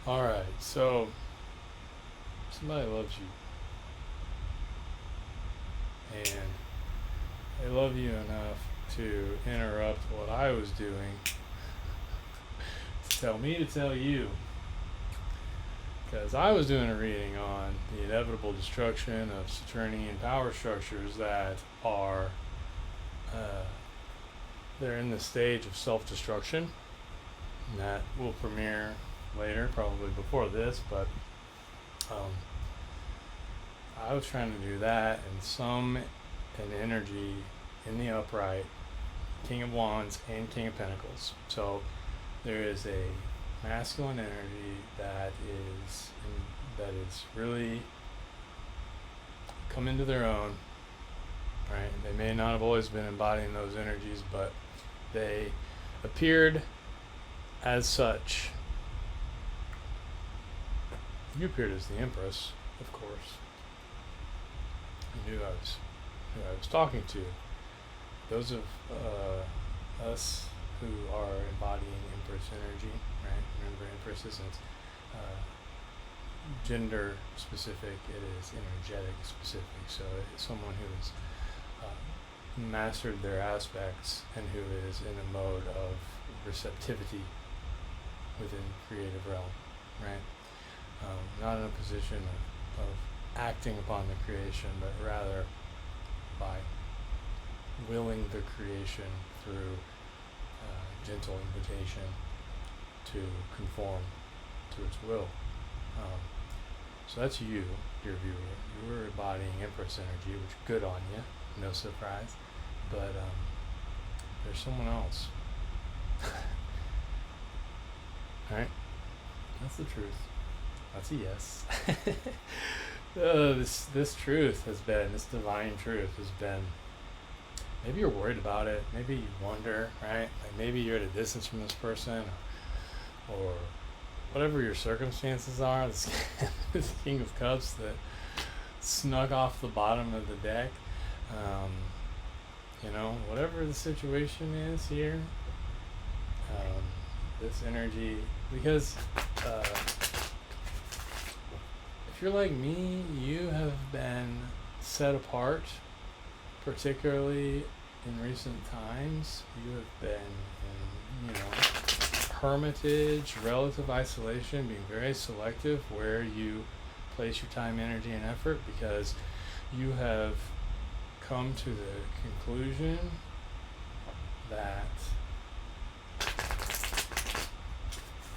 All right, so somebody loves you, and they love you enough to interrupt what I was doing to tell me to tell you. Because I was doing a reading on the inevitable destruction of Saturnian power structures that are uh, they're in the stage of self-destruction. And that will premiere later, probably before this, but um, I was trying to do that, and an energy in the upright, King of Wands and King of Pentacles. So there is a masculine energy that is really come into their own. Right? They may not have always been embodying those energies, but they appeared as such. You appeared as the Empress, of course. You knew who I was talking to. Those of us who are embodying Empress energy, right? Remember, Empress isn't gender specific; it is energetic specific. So it's someone who has mastered their aspects and who is in a mode of receptivity within creative realm, right? Not in a position of acting upon the creation, but rather by willing the creation through gentle invitation to conform to its will. So that's you, dear viewer. You were embodying Empress energy, which good on you, no surprise. But there's someone else. Alright? That's the truth. That's a yes. This truth has been, this divine truth has been, maybe you're worried about it, maybe you wonder, right? Like maybe you're at a distance from this person, or whatever your circumstances are, this King of Cups that snuck off the bottom of the deck. Whatever the situation is here, this energy, because if you're like me, you have been set apart, particularly in recent times. You have been in, hermitage, relative isolation, being very selective where you place your time, energy, and effort, because you have come to the conclusion that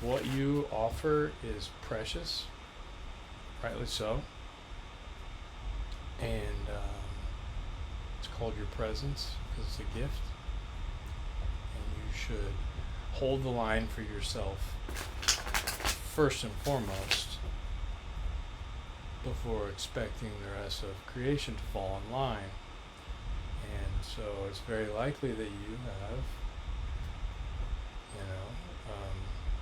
what you offer is precious, rightly so, and it's called your presence because it's a gift, and you should hold the line for yourself first and foremost before expecting the rest of creation to fall in line. And so it's very likely that you have,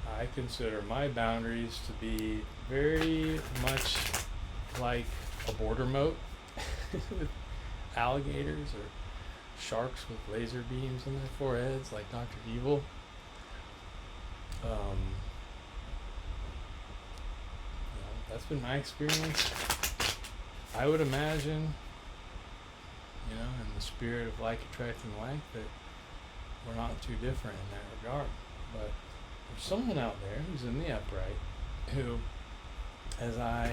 I consider my boundaries to be very much like a border moat with alligators or sharks with laser beams in their foreheads like Dr. Evil. That's been my experience. I would imagine, in the spirit of like attracting like, that we're not too different in that regard. But there's someone out there who's in the upright who, as I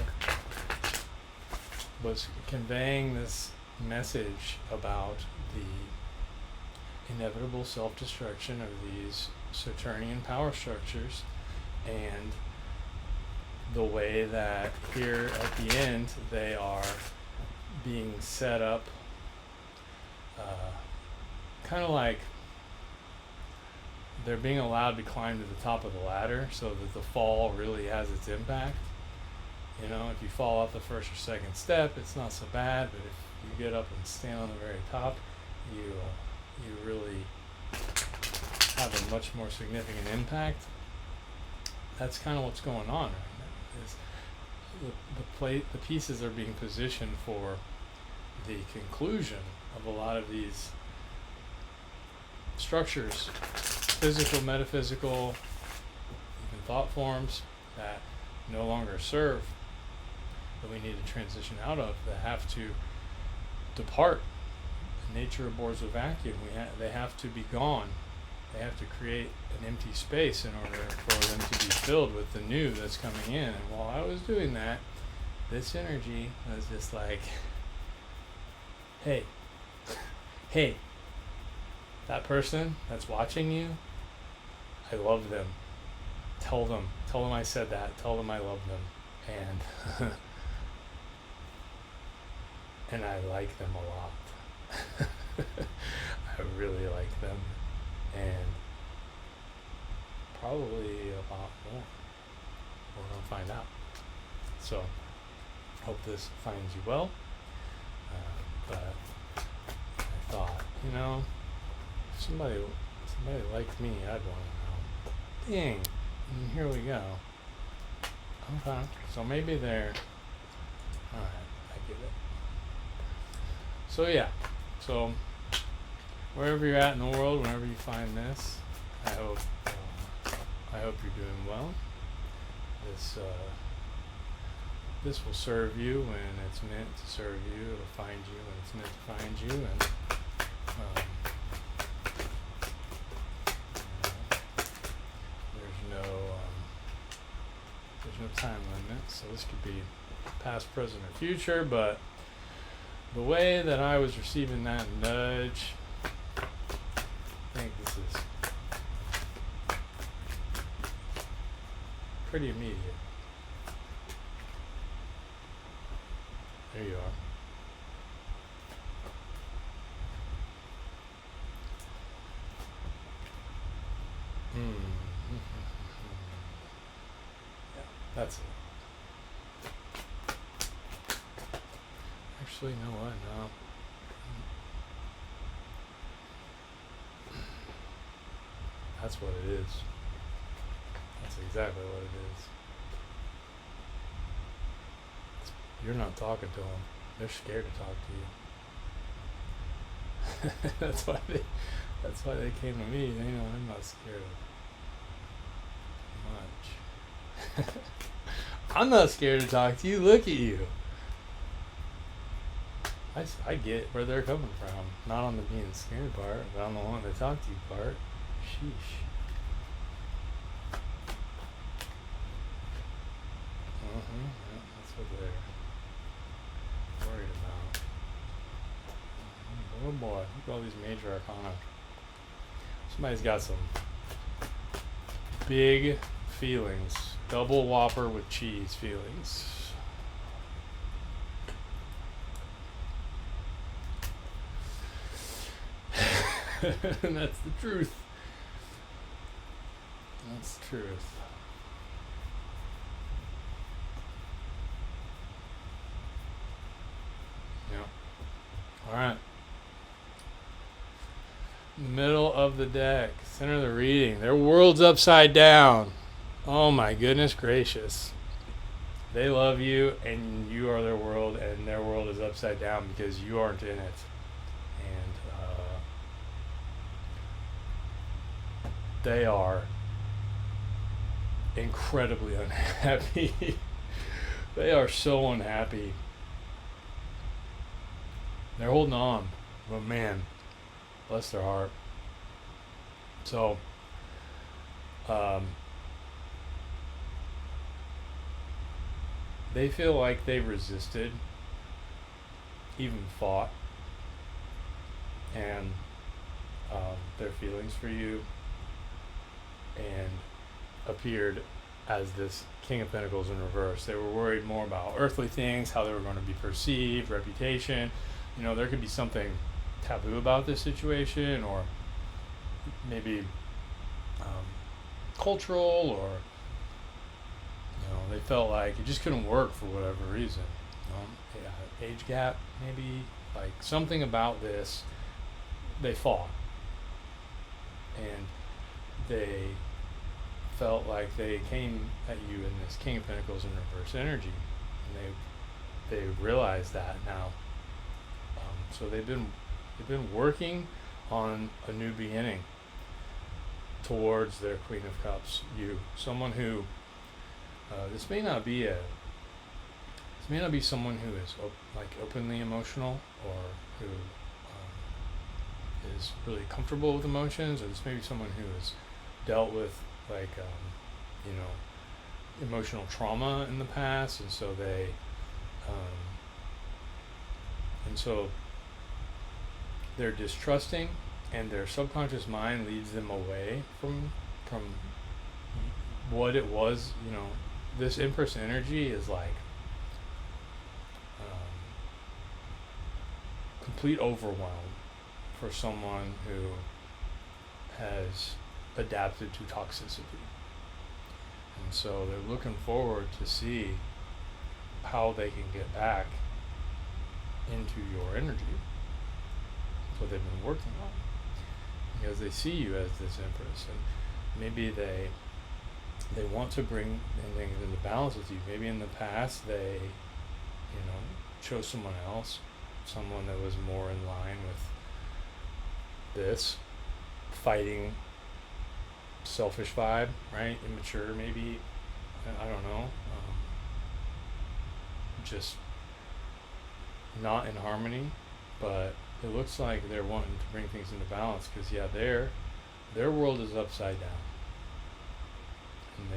was conveying this message about the inevitable self-destruction of these Saturnian power structures, and the way that here at the end they are being set up kind of like they're being allowed to climb to the top of the ladder so that the fall really has its impact. If you fall off the first or second step, it's not so bad, but if you get up and stand on the very top, you really have a much more significant impact. That's kind of what's going on right now. Is the pieces are being positioned for the conclusion of a lot of these structures, physical, metaphysical, even thought forms that no longer serve, that we need to transition out of, that have to depart. Nature abhors a vacuum. They have to be gone. They have to create an empty space in order for them to be filled with the new that's coming in. And while I was doing that, this energy was just like, hey, hey, that person that's watching you, I love them. Tell them I said that. Tell them I love them. And and I like them a lot. I really like them. And probably a lot more. We're going to find out. So, hope this finds you well. But I thought, if somebody liked me, I'd want to know. Dang. And here we go. Okay. So maybe they're... Alright, I get it. So yeah. So, wherever you're at in the world, whenever you find this, I hope you're doing well. This will serve you when it's meant to serve you. It'll find you when it's meant to find you, and there's no time limit. So this could be past, present, or future. But the way that I was receiving that nudge, I think this is pretty immediate. There you are. Yeah, that's it. Actually, you know what? No. That's what it is. That's exactly what it is. You're not talking to them. They're scared to talk to you. That's why they came to me. I'm not scared of much. I'm not scared to talk to you. Look at you. I get where they're coming from. Not on the being scared part, but on the wanting to talk to you part. Sheesh. Yeah, that's what they're worried about. Oh boy, look at all these major arcana. Somebody's got some big feelings. Double Whopper with cheese feelings. And that's the truth. That's the truth. Yeah. Alright. Middle of the deck. Center of the reading. Their world's upside down. Oh my goodness gracious. They love you and you are their world, and their world is upside down because you aren't in it. And they are incredibly unhappy. They are so unhappy. They're holding on, but man, bless their heart. So, they feel like they resisted, even fought, and their feelings for you, and appeared as this King of Pentacles in reverse. They were worried more about earthly things, how they were going to be perceived, reputation. There could be something taboo about this situation, or maybe cultural, or they felt like it just couldn't work for whatever reason. Age gap, maybe, like something about this. They fought, and they felt like they came at you in this King of Pentacles in reverse energy, and they realize that now. So they've been working on a new beginning towards their Queen of Cups. You, someone who this may not be someone who is like openly emotional, or who is really comfortable with emotions, or this may be someone who has dealt with like emotional trauma in the past, and so um, so they're distrusting, and their subconscious mind leads them away from what it was. This Empress energy is like complete overwhelm for someone who has adapted to toxicity. And so they're looking forward to see how they can get back into your energy. That's what they've been working on. Because they see you as this Empress, and maybe they want to bring things into balance with you. Maybe in the past they, chose someone else, someone that was more in line with this fighting, selfish vibe, right? Immature, maybe. I don't know. Just not in harmony, but it looks like they're wanting to bring things into balance, because their world is upside down, and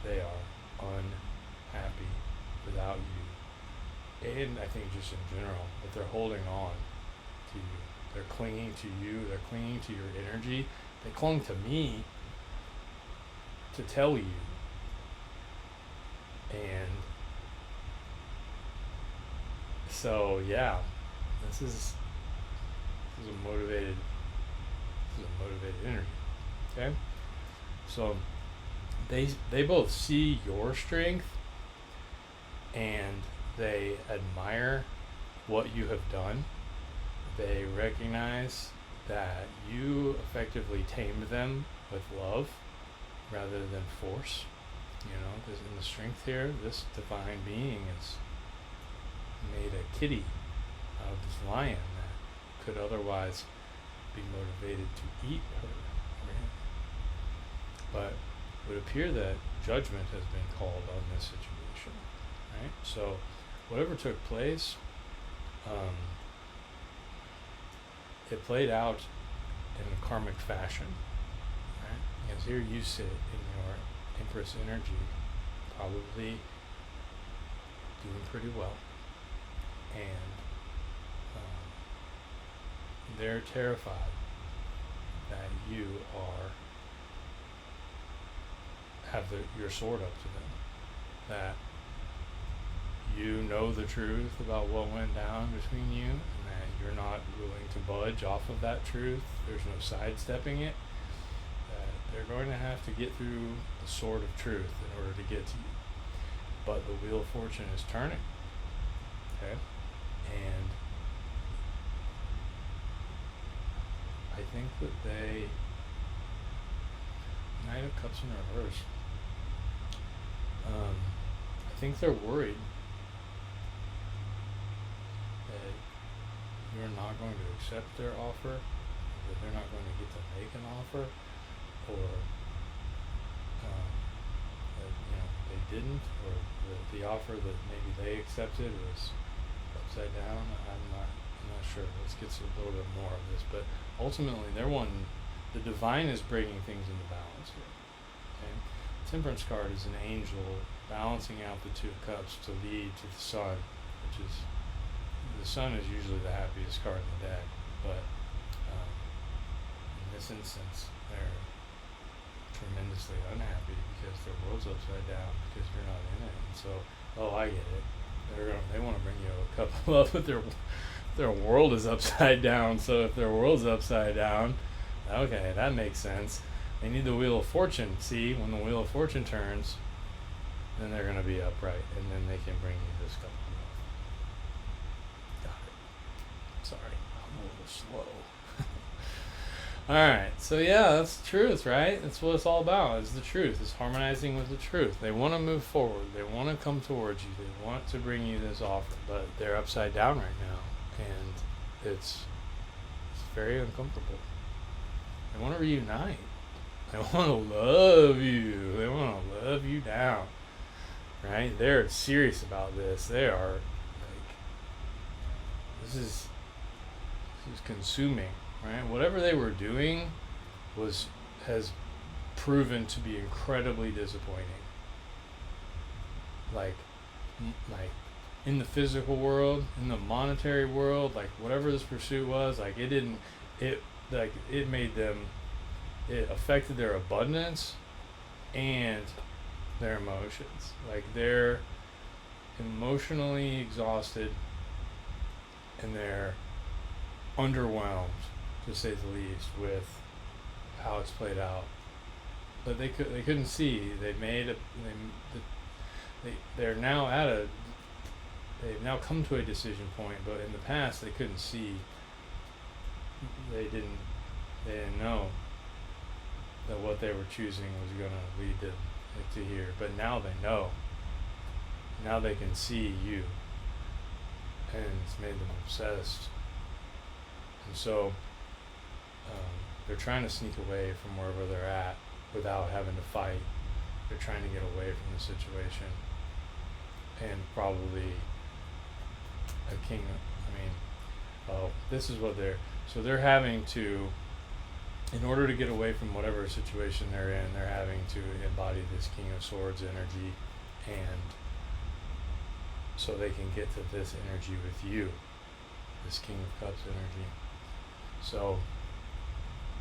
they are unhappy without you, and I think just in general, but they're holding on to you. They're clinging to you. They're clinging to your energy. They clung to me to tell you, and so yeah, this is a motivated energy. Okay, so they both see your strength, and they admire what you have done. They recognize that you effectively tamed them with love rather than force. Because in the strength here, this divine being has made a kitty out of this lion that could otherwise be motivated to eat her or him. But it would appear that judgment has been called on this situation, right? So whatever took place, it played out in a karmic fashion, right? Because here you sit in your Empress energy, probably doing pretty well, and they're terrified that you have your sword up to them, that you know the truth about what went down between you, and that you're not willing to budge off of that truth. There's no sidestepping it. That they're going to have to get through the sword of truth in order to get to you. But the wheel of fortune is turning. Okay? And I think that Knight of Cups in reverse. I think they're worried that you're not going to accept their offer, that they're not going to get to make an offer, or that they didn't, or the offer that maybe they accepted was upside down. I'm not sure. Let's get to a little bit more of this, but ultimately the divine is bringing things into balance here. Okay? Temperance card is an angel balancing out the two cups to lead to the sun, which is, the sun is usually the happiest card in the deck, but in this instance they're tremendously unhappy because their world's upside down, because you're not in it. And so, I get it. They want to bring you a cup of love, but their world is upside down. So if their world's upside down, okay, that makes sense. They need the Wheel of Fortune. See, when the Wheel of Fortune turns, then they're going to be upright, and then they can bring you this cup of love. Got it. Sorry, I'm a little slow. Alright, so yeah, that's the truth, right? That's what it's all about, is the truth. It's harmonizing with the truth. They want to move forward. They want to come towards you. They want to bring you this offer, but they're upside down right now, and it's very uncomfortable. They want to reunite. They want to love you. They want to love you down, right? They're serious about this. They are like, this is consuming, right? Whatever they were doing has proven to be incredibly disappointing. Like, like in the physical world, in the monetary world, like whatever this pursuit was, like it made them, it affected their abundance and their emotions. Like they're emotionally exhausted and they're underwhelmed, to say the least, with how it's played out. But they couldn't see. They're now they've now come to a decision point. But in the past, they couldn't see. They didn't know that what they were choosing was going to lead them to here. But now they know. Now they can see you, and it's made them obsessed. And so they're trying to sneak away from wherever they're at without having to fight. They're trying to get away from the situation. And probably a king, this is what they're having to, in order to get away from whatever situation they're in, they're having to embody this King of Swords energy, and so they can get to this energy with you, this King of Cups energy. So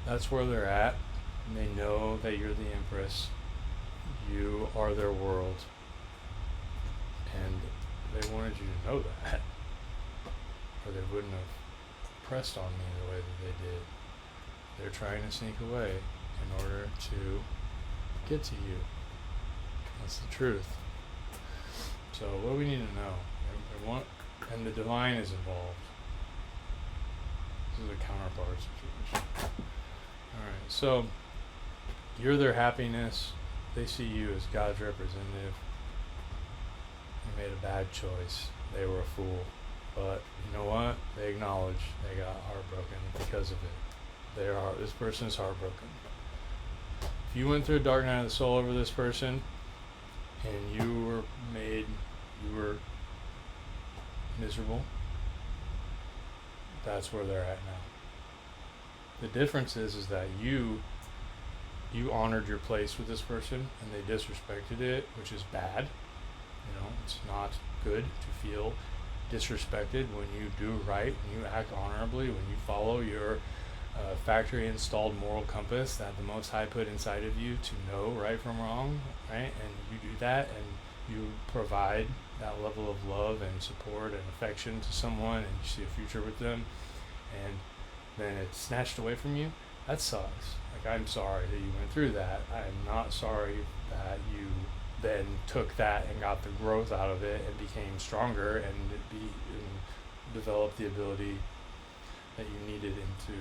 that's where they're at, and they know that you're the Empress. You are their world, and they wanted you to know that, or they wouldn't have pressed on me the way that they did. They're trying to sneak away in order to get to you. That's the truth. So what do we need to know? They want, and the divine is involved. This is a counterpart situation. Alright, so you're their happiness. They see you as God's representative. They made a bad choice. They were a fool. But you know what? They acknowledge they got heartbroken because of it. This person is heartbroken. If you went through a dark night of the soul over this person, and you were miserable, that's where they're at now. The difference is that you honored your place with this person, and they disrespected it, which is bad. It's not good to feel disrespected when you do right, when you act honorably, when you follow your factory installed moral compass that the Most High put inside of you to know right from wrong, right? And you do that, and you provide that level of love and support and affection to someone, and you see a future with them, and then it's snatched away from you. That sucks. Like, I'm sorry that you went through that. I'm not sorry that you then took that and got the growth out of it and became stronger and developed the ability that you needed to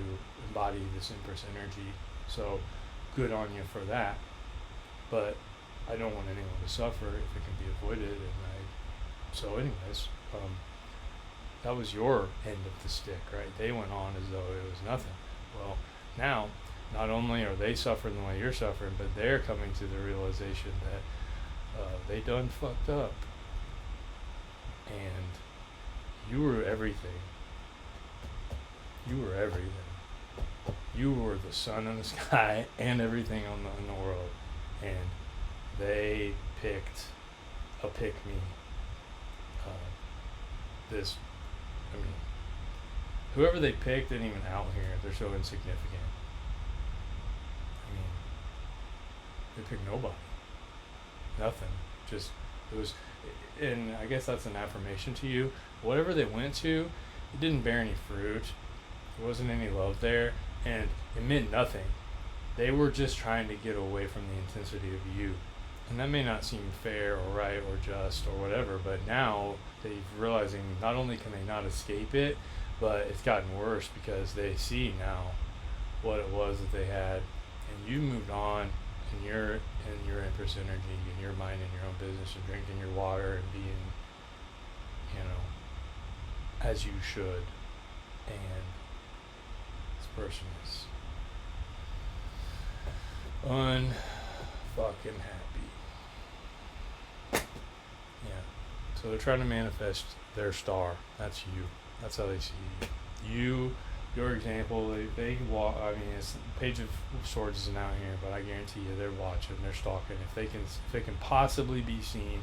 embody this Empress energy. So good on you for that. But I don't want anyone to suffer if it can be avoided. So anyways, that was your end of the stick, right? They went on as though it was nothing. Well, now, not only are they suffering the way you're suffering, but they're coming to the realization that they done fucked up. And you were everything. You were everything. You were the sun in the sky and everything in the world. And they picked a pick-me. Whoever they picked isn't even out here. They're so insignificant. They picked nobody. Nothing. And I guess that's an affirmation to you. Whatever they went to, it didn't bear any fruit. There wasn't any love there, and it meant nothing. They were just trying to get away from the intensity of you. And that may not seem fair or right or just or whatever, but now they're realizing not only can they not escape it, but it's gotten worse because they see now what it was that they had. And you moved on, and you're in your Empress energy, and you're minding your own business and drinking your water and being, as you should. And this person is unfucking happy. So they're trying to manifest their star. That's you. That's how they see you. Your example, they walk. I mean, it's Page of Swords isn't out here, but I guarantee you, they're watching, they're stalking. If they can possibly be seen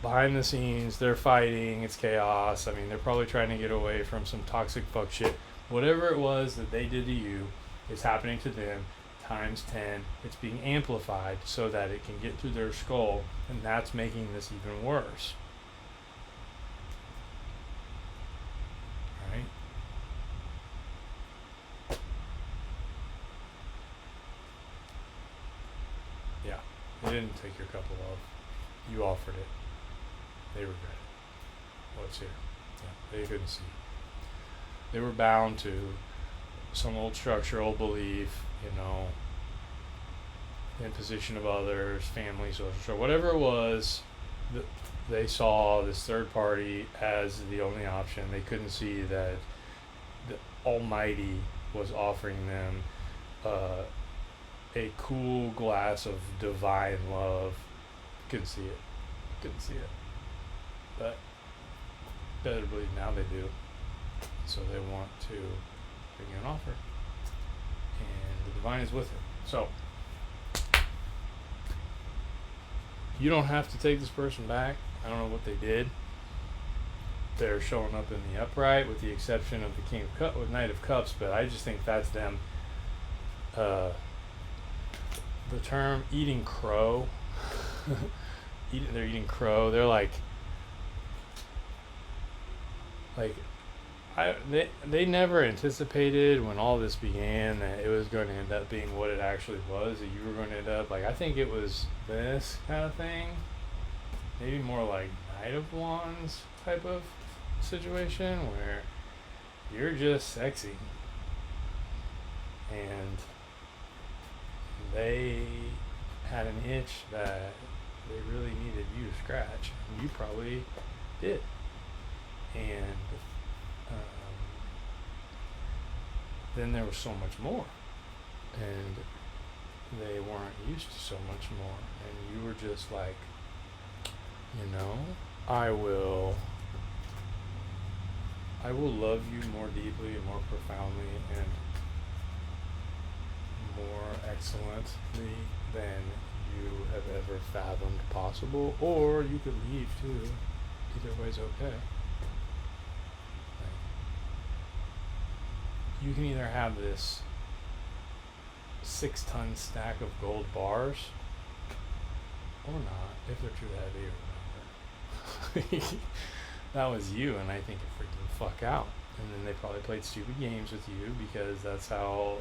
behind the scenes, they're fighting. It's chaos. I mean, they're probably trying to get away from some toxic fuck shit. Whatever it was that they did to you is happening to them times 10. It's being amplified so that it can get through their skull, and that's making this even worse. Right? Yeah. They didn't take your cup of love. You offered it. They regret it. Well, it's here. Yeah. They couldn't see. They were bound to some old structure, old belief, imposition of others, family, social, whatever it was. They saw this third party as the only option. They couldn't see that the Almighty was offering them a cool glass of divine love. Couldn't see it. But better believe now they do. So they want to bring you an offer. And the divine is with it. So you don't have to take this person back. I don't know what they did. They're showing up in the upright, with the exception of the King of Cups, with Knight of Cups. But I just think that's them. The term "eating crow," they're eating crow. They're like they never anticipated when all this began that it was going to end up being what it actually was. That you were going to end up I think it was this kind of thing. Maybe more like Knight of Wands type of situation where you're just sexy, and they had an itch that they really needed you to scratch, and you probably did. And then there was so much more, and they weren't used to so much more, and you were just like, I will love you more deeply and more profoundly and more excellently than you have ever fathomed possible. Or you could leave too. Either way's okay. You can either have this 6-ton stack of gold bars or not, if they're too heavy or whatever. That was you, and I think it freaked the fuck out. And then they probably played stupid games with you, because that's how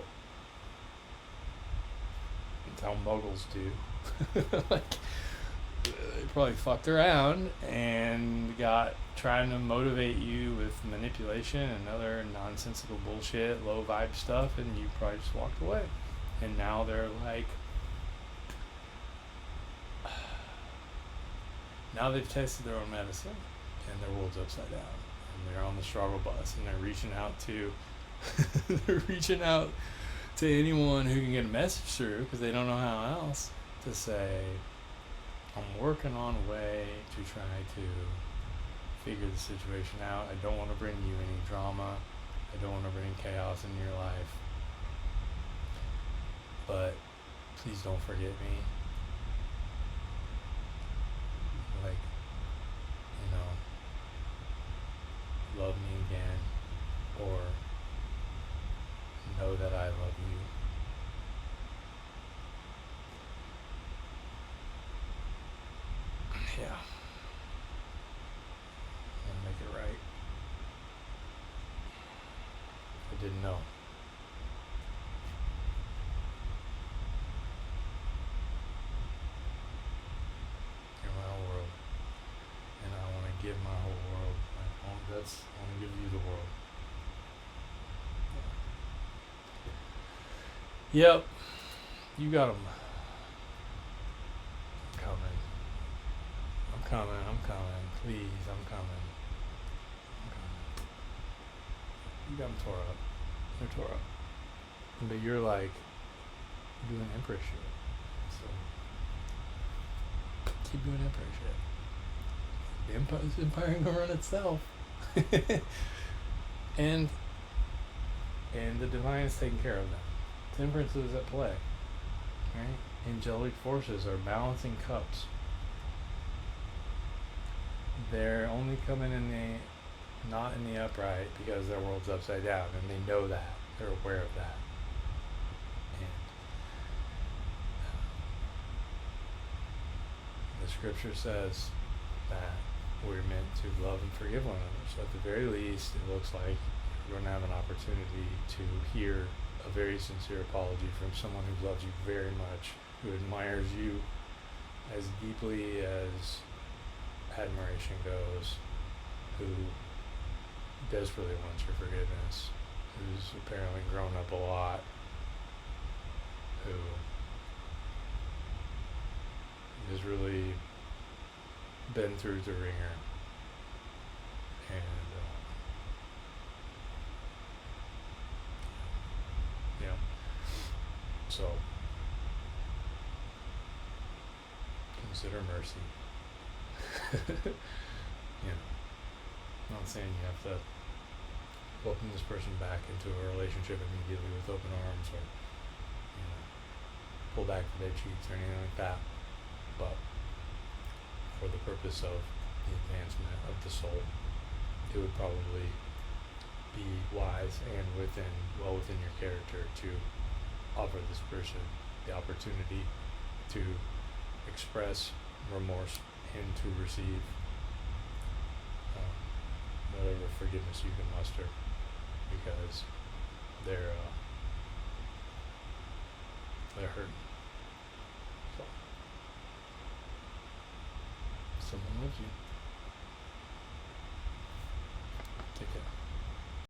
muggles do. They probably fucked around and got trying to motivate you with manipulation and other nonsensical bullshit, low vibe stuff, and you probably just walked away. And now they're like, now they've tasted their own medicine, and their world's upside down, and they're on the struggle bus, and they're reaching out to anyone who can get a message through, because they don't know how else, to say, I'm working on a way to try to figure the situation out. I don't want to bring you any drama. I don't want to bring chaos into your life. But please don't forget me. Love me again, or know that I love you. Yeah. And make it right. I didn't know. You're my whole world. And I want to give my whole world. I want to give you the world. Yep. You got them. I'm coming. Please, I'm coming. You got them tore up. They're tore up. But you're like doing Empress shit. So keep doing Empress shit. The empire ain't gonna run itself. and the divine is taking care of them. Temperance is at play. Right? Angelic forces are balancing cups. They're only coming in not in the upright because their world's upside down, and they know that. They're aware of that. And the scripture says that we're meant to love and forgive one another. So at the very least, it looks like you're going to have an opportunity to hear a very sincere apology from someone who loves you very much, who admires you as deeply as admiration goes, who desperately wants your forgiveness, who's apparently grown up a lot, who has really been through the ringer, and so consider mercy. I'm not saying you have to welcome this person back into a relationship immediately with open arms, or pull back the bed sheets or anything like that, but for the purpose of the advancement of the soul, it would probably be wise and well within your character to offer this person the opportunity to express remorse and to receive whatever forgiveness you can muster, because they're hurting. So someone loves you.